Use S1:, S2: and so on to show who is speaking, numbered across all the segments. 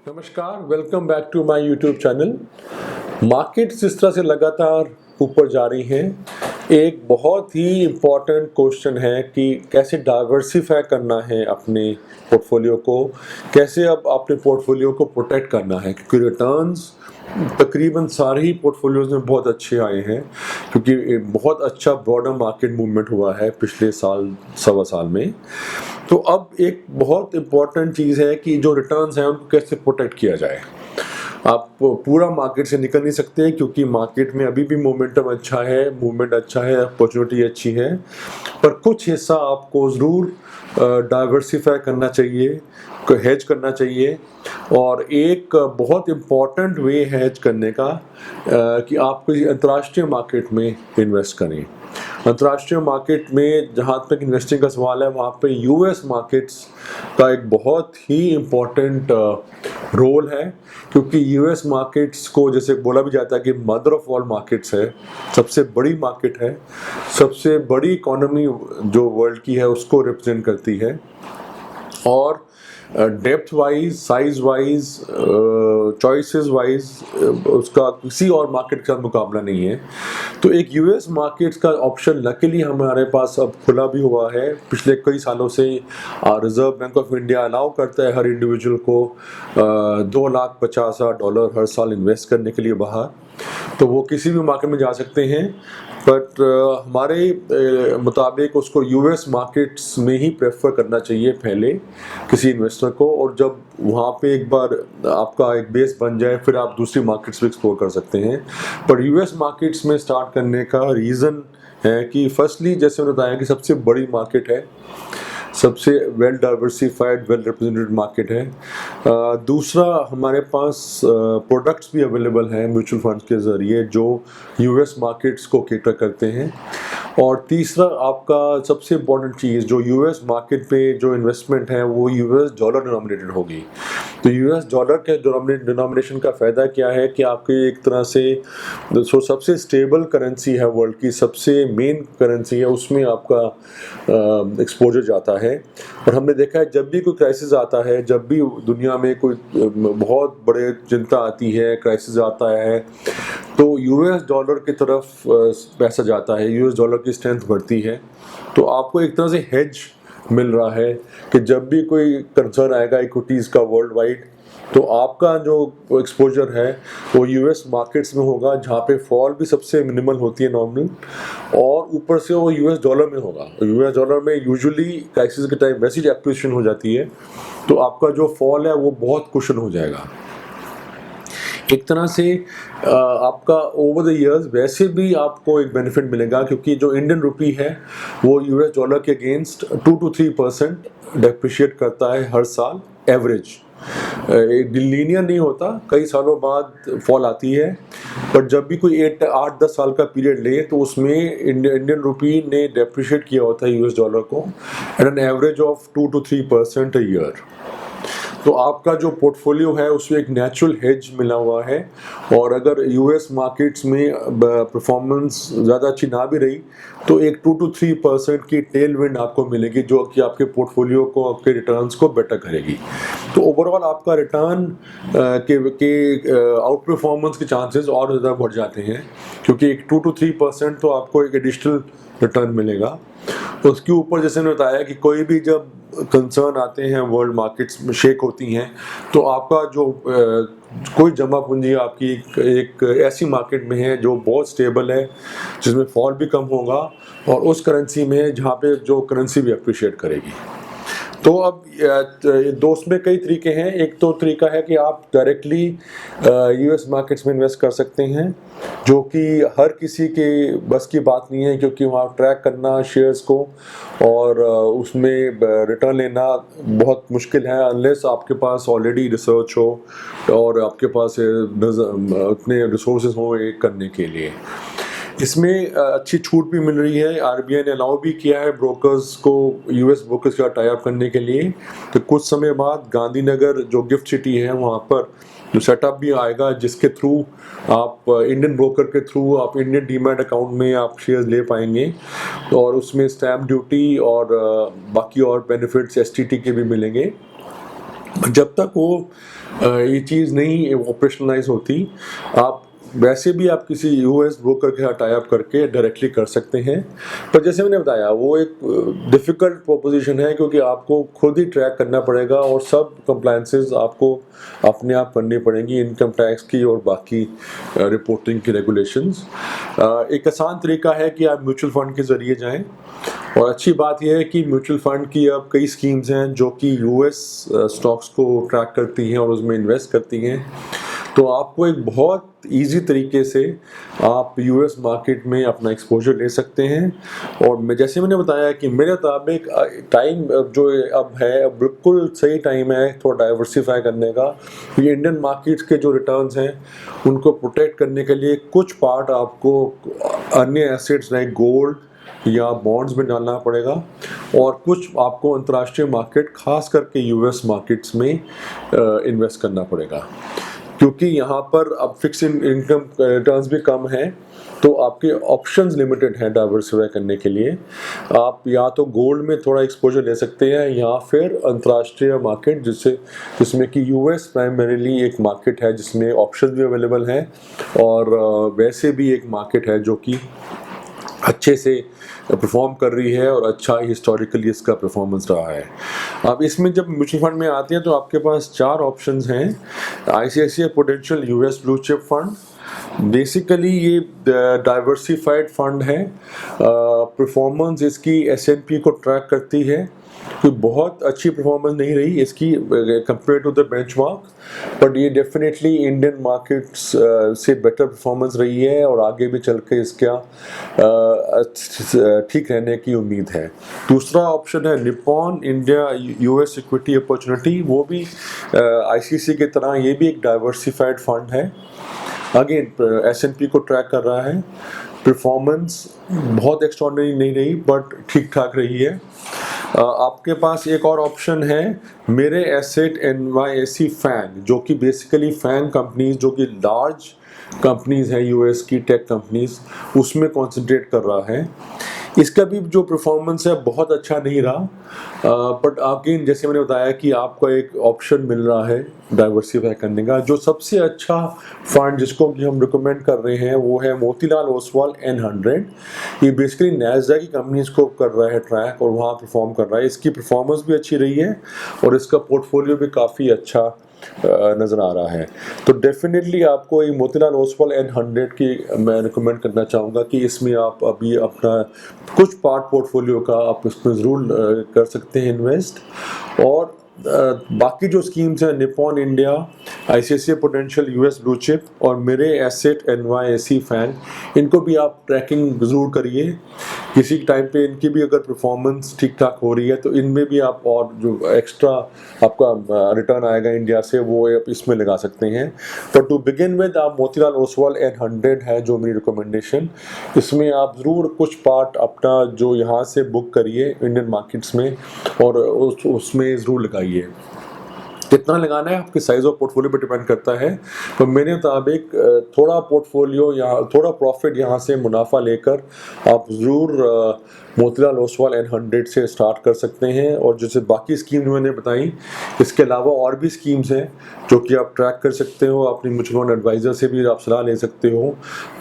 S1: नमस्कार, welcome back to my YouTube channel. Markets जिस तरह से लगातार ऊपर जा रही हैं, एक बहुत ही इम्पॉर्टेंट क्वेश्चन है कि कैसे डाइवर्सिफाई करना है अपने पोर्टफोलियो को, कैसे अब अपने पोर्टफोलियो को प्रोटेक्ट करना है, क्योंकि रिटर्न्स तकरीबन सारे ही पोर्टफोलियोज में बहुत अच्छे आए हैं, क्योंकि बहुत अच्छा ब्रॉडर मार्केट मूवमेंट हुआ है पिछले साल सवा साल में। तो अब एक बहुत इम्पॉर्टेंट चीज़ है कि जो रिटर्न्स हैं उनको कैसे प्रोटेक्ट किया जाए। आप पूरा मार्केट से निकल नहीं सकते, क्योंकि मार्केट में अभी भी मोमेंटम अच्छा है, मूवमेंट अच्छा है, अपॉर्चुनिटी अच्छी है, पर कुछ हिस्सा आपको ज़रूर डाइवर्सिफाई करना चाहिए, हेज करना चाहिए। और एक बहुत इम्पॉर्टेंट वे है हेज करने का कि आप किसी अंतर्राष्ट्रीय मार्केट में इन्वेस्ट करें। अंतर्राष्ट्रीय मार्केट में जहाँ तक इन्वेस्टिंग का सवाल है, वहाँ पे यूएस मार्केट्स का एक बहुत ही इम्पोर्टेंट रोल है, क्योंकि यूएस मार्केट्स को जैसे बोला भी जाता है कि मदर ऑफ ऑल मार्केट्स है, सबसे बड़ी मार्केट है, सबसे बड़ी इकोनॉमी जो वर्ल्ड की है उसको रिप्रेजेंट करती है। और depth wise, size wise, choices wise उसका किसी और मार्केट के साथ मुकाबला नहीं है। तो एक यूएस मार्केट्स का ऑप्शन लकीली हमारे पास अब खुला भी हुआ है। पिछले कई सालों से reserve bank of India allow करता है हर इंडिविजुअल को $2,50,000 हर साल इन्वेस्ट करने के लिए बाहर, तो वो किसी भी मार्केट में जा सकते हैं। बट हमारे मुताबिक उसको यूएस मार्केट्स में ही प्रेफर करना चाहिए पहले किसी इन्वेस्टर को, और जब वहाँ पे एक बार आपका एक बेस बन जाए फिर आप दूसरी मार्केट्स भी एक्सप्लोर कर सकते हैं। पर यूएस मार्केट्स में स्टार्ट करने का रीज़न है कि फर्स्टली जैसे मैंने बताया कि सबसे बड़ी मार्केट है, सबसे well diversified, well represented market है। दूसरा, हमारे पास प्रोडक्ट्स भी अवेलेबल हैं म्यूचुअल फंड्स के ज़रिए जो यूएस मार्केट्स को कैटर करते हैं। और तीसरा, आपका सबसे इम्पोर्टेंट चीज़, जो यूएस मार्केट पे जो इन्वेस्टमेंट है वो यूएस डॉलर डिनोमिनेटेड होगी। तो यूएस डॉलर के डिनोमिनेशन का फ़ायदा क्या है कि आपकी एक तरह से जो सबसे स्टेबल करेंसी है वर्ल्ड की, सबसे मेन करेंसी है, उसमें आपका एक्सपोजर जाता है। और हमने देखा है जब भी कोई क्राइसिस आता है, जब भी दुनिया में कोई बहुत बड़े चिंता आती है, क्राइसिस आता है, तो यूएस डॉलर की तरफ पैसा जाता है, यूएस डॉलर की स्ट्रेंथ बढ़ती है। तो आपको एक तरह से हेज मिल रहा है कि जब भी कोई कंसर्न आएगा इक्विटीज़ का वर्ल्ड वाइड, तो आपका जो एक्सपोजर है वो यूएस मार्केट्स में होगा, जहाँ पे फॉल भी सबसे मिनिमल होती है नॉर्मल, और ऊपर से वो यूएस डॉलर में होगा। यूएस डॉलर में यूजुअली क्राइसिस के टाइम वैसी एप्रिसिएशन हो जाती है, तो आपका जो फॉल है वो बहुत कुशन हो जाएगा। एक तरह से आपका ओवर द इयर्स वैसे भी आपको एक बेनिफिट मिलेगा, क्योंकि जो इंडियन रुपी है वो यूएस डॉलर के अगेंस्ट 2 to 3% डेप्रिशिएट करता है हर साल एवरेज। लीनियर नहीं होता, कई सालों बाद फॉल आती है, पर जब भी कोई 8-10 साल का पीरियड ले तो उसमें इंडियन रुपी ने डेप्रिशिएट किया होता है यूएस डॉलर को at an average of 2 to 3% a year. तो आपका जो पोर्टफोलियो है उसमें एक नेचुरल हेज मिला हुआ है। और अगर यूएस मार्केट्स में परफॉर्मेंस ज़्यादा अच्छी ना भी रही तो एक 2 to 3% की टेल विंड आपको मिलेगी, जो कि आपके पोर्टफोलियो को, आपके रिटर्न्स को बेटर करेगी। तो ओवरऑल आपका रिटर्न के आउट परफॉर्मेंस के चांसेस और ज़्यादा बढ़ जाते हैं, क्योंकि एक 2 to 3% तो आपको एक एडिशनल रिटर्न मिलेगा। उसके ऊपर जैसे मैंने बताया कि कोई भी जब कंसर्न आते हैं, वर्ल्ड मार्केट्स में शेक होती हैं, तो आपका जो कोई जमा पूंजी आपकी एक ऐसी मार्केट में है जो बहुत स्टेबल है, जिसमें फॉल भी कम होगा, और उस करेंसी में जहाँ पे जो करेंसी भी अप्रिशिएट करेगी। तो अब दोस्त में कई तरीके हैं। एक तो तरीका है कि आप डायरेक्टली यूएस मार्केट्स में इन्वेस्ट कर सकते हैं, जो कि हर किसी के बस की बात नहीं है, क्योंकि वहाँ ट्रैक करना शेयर्स को और उसमें रिटर्न लेना बहुत मुश्किल है, अनलेस आपके पास ऑलरेडी रिसर्च हो और आपके पास उतने रिसोर्सेज हो ये करने के लिए। इसमें अच्छी छूट भी मिल रही है, आरबीआई ने अलाउ भी किया है ब्रोकर्स को यूएस ब्रोकर्स का टाई अप करने के लिए। तो कुछ समय बाद गांधीनगर जो गिफ्ट सिटी है वहाँ पर जो सेटअप भी आएगा, जिसके थ्रू आप इंडियन ब्रोकर के थ्रू आप इंडियन डीमैट अकाउंट में आप शेयर्स ले पाएंगे, और उसमें स्टैम्प ड्यूटी और बाकी और बेनिफिट्स एसटीटी के भी मिलेंगे। जब तक वो ये चीज़ नहीं ऑपरेशनलाइज होती। आप वैसे भी आप किसी यूएस ब्रोकर के साथ टाई अप करके डायरेक्टली कर सकते हैं, पर जैसे मैंने बताया वो एक डिफ़िकल्ट प्रोपोजिशन है, क्योंकि आपको खुद ही ट्रैक करना पड़ेगा और सब कंप्लायंसेस आपको अपने आप करनी पड़ेंगी, इनकम टैक्स की और बाकी रिपोर्टिंग की रेगुलेशंस। एक आसान तरीका है कि आप म्यूचुअल फ़ंड के ज़रिए जाएं, और अच्छी बात यह है कि म्यूचुअल फ़ंड की अब कई स्कीम्स हैं जो कि यूएस स्टॉक्स को ट्रैक करती हैं और उसमें इन्वेस्ट करती हैं। तो आपको एक बहुत इजी तरीके से आप यूएस मार्केट में अपना एक्सपोजर ले सकते हैं। और जैसे मैंने बताया कि मेरे मुताबिक टाइम जो अब है, अब बिल्कुल सही टाइम है थोड़ा डाइवर्सिफाई करने का। ये इंडियन मार्केट्स के जो रिटर्न्स हैं उनको प्रोटेक्ट करने के लिए कुछ पार्ट आपको अन्य एसेट्स लाइक गोल्ड या बॉन्ड्स में डालना पड़ेगा, और कुछ आपको अंतर्राष्ट्रीय मार्केट खास करके यूएस मार्केट्स में इन्वेस्ट करना पड़ेगा, क्योंकि यहाँ पर अब फिक्स इनकम रिटर्न्स भी कम हैं, तो आपके ऑप्शंस लिमिटेड हैं डाइवर्सिफाई करने के लिए। आप या तो गोल्ड में थोड़ा एक्सपोजर ले सकते हैं या फिर अंतर्राष्ट्रीय मार्केट जिसमें कि यूएस प्राइमरीली एक मार्केट है जिसमें ऑप्शन भी अवेलेबल हैं, और वैसे भी एक मार्केट है जो कि अच्छे से परफॉर्म कर रही है और अच्छा हिस्टोरिकली इसका परफॉर्मेंस रहा है। अब इसमें जब म्यूचुअल फंड में आती हैं तो आपके पास 4 ऑप्शंस हैं। ICICI Prudential US blue chip fund, basically ये डाइवर्सिफाइड फंड है। परफॉर्मेंस इसकी एसएनपी को ट्रैक करती है, कोई बहुत अच्छी परफॉर्मेंस नहीं रही इसकी compare to the benchmark, but ये डेफिनेटली इंडियन मार्केट्स से बेटर परफॉर्मेंस रही है और आगे भी चल के इसका ठीक रहने की उम्मीद है। दूसरा ऑप्शन है Nippon India US equity opportunity, वो भी आईसीसी की तरह ये भी एक डाइवर्सिफाइड फंड है। अगेन एसएनपी को ट्रैक कर रहा है, परफॉर्मेंस बहुत एक्स्ट्रॉर्डिनरी नहीं रही बट ठीक ठाक रही है। आपके पास एक और ऑप्शन है मेरे एसेट NYSE फैंग, जो कि बेसिकली फैंग कंपनीज जो कि लार्ज कंपनीज हैं यूएस की टेक कंपनीज, उसमें कॉन्सेंट्रेट कर रहा है। इसका भी जो परफॉर्मेंस है बहुत अच्छा नहीं रहा, बट अगेन जैसे मैंने बताया कि आपको एक ऑप्शन मिल रहा है डाइवर्सिफाई करने का। जो सबसे अच्छा फंड जिसको कि हम रिकमेंड कर रहे हैं वो है मोतीलाल ओसवाल N100। ये बेसिकली नैस्डैक की कंपनीज को कर रहा है ट्रैक और वहाँ परफॉर्म कर रहा है। इसकी परफॉर्मेंस भी अच्छी रही है और इसका पोर्टफोलियो भी काफ़ी अच्छा नज़र आ रहा है। तो डेफिनेटली आपको ये मोतीलाल ओसवाल N100 की मैं रिकमेंड करना चाहूँगा कि इसमें आप अभी अपना कुछ पार्ट पोर्टफोलियो का आप इसमें ज़रूर कर सकते हैं इन्वेस्ट। और बाकी जो स्कीम्स हैं Nippon India, ICICI Prudential US blue chip और मेरे एसेट NYSE फैंग, इनको भी आप ट्रैकिंग ज़रूर करिए। किसी टाइम पे इनकी भी अगर परफॉर्मेंस ठीक ठाक हो रही है तो इनमें भी आप और जो एक्स्ट्रा आपका रिटर्न आएगा इंडिया से वो आप इसमें लगा सकते हैं। पर टू बिगिन विद आप मोतीलाल ओसवाल N100 है जो मेरी रिकमेंडेशन, इसमें आप ज़रूर कुछ पार्ट अपना जो यहाँ से बुक करिए इंडियन मार्केट्स में और उसमें ज़रूर लगाइए। कितना लगाना है आपके साइज ऑफ पोर्टफोलियो पर डिपेंड करता है, तो मेरे मुताबिक थोड़ा पोर्टफोलियो यहाँ थोड़ा प्रॉफिट यहाँ से मुनाफा लेकर आप ज़रूर मोतीलाल ओसवाल N100 से स्टार्ट कर सकते हैं। और जैसे बाकी स्कीम मैंने बताई, इसके अलावा और भी स्कीम्स हैं जो कि आप ट्रैक कर सकते हो, अपनी म्यूचुअल फंड एडवाइज़र से भी आप सलाह ले सकते हो,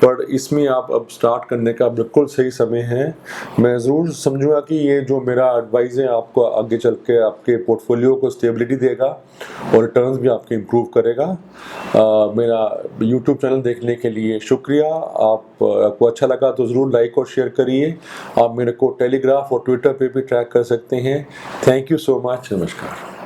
S1: पर इसमें आप अब स्टार्ट करने का बिल्कुल सही समय है। मैं ज़रूर समझूंगा कि ये जो मेरा एडवाइस है आपको आगे चल के आपके पोर्टफोलियो को स्टेबिलिटी देगा और रिटर्न्स भी आपके इम्प्रूव करेगा। मेरा यूट्यूब चैनल देखने के लिए शुक्रिया। आपको अच्छा लगा तो ज़रूर लाइक और शेयर करिए। आप मेरे को टेलीग्राफ और ट्विटर पे भी ट्रैक कर सकते हैं। Thank you so much. नमस्कार।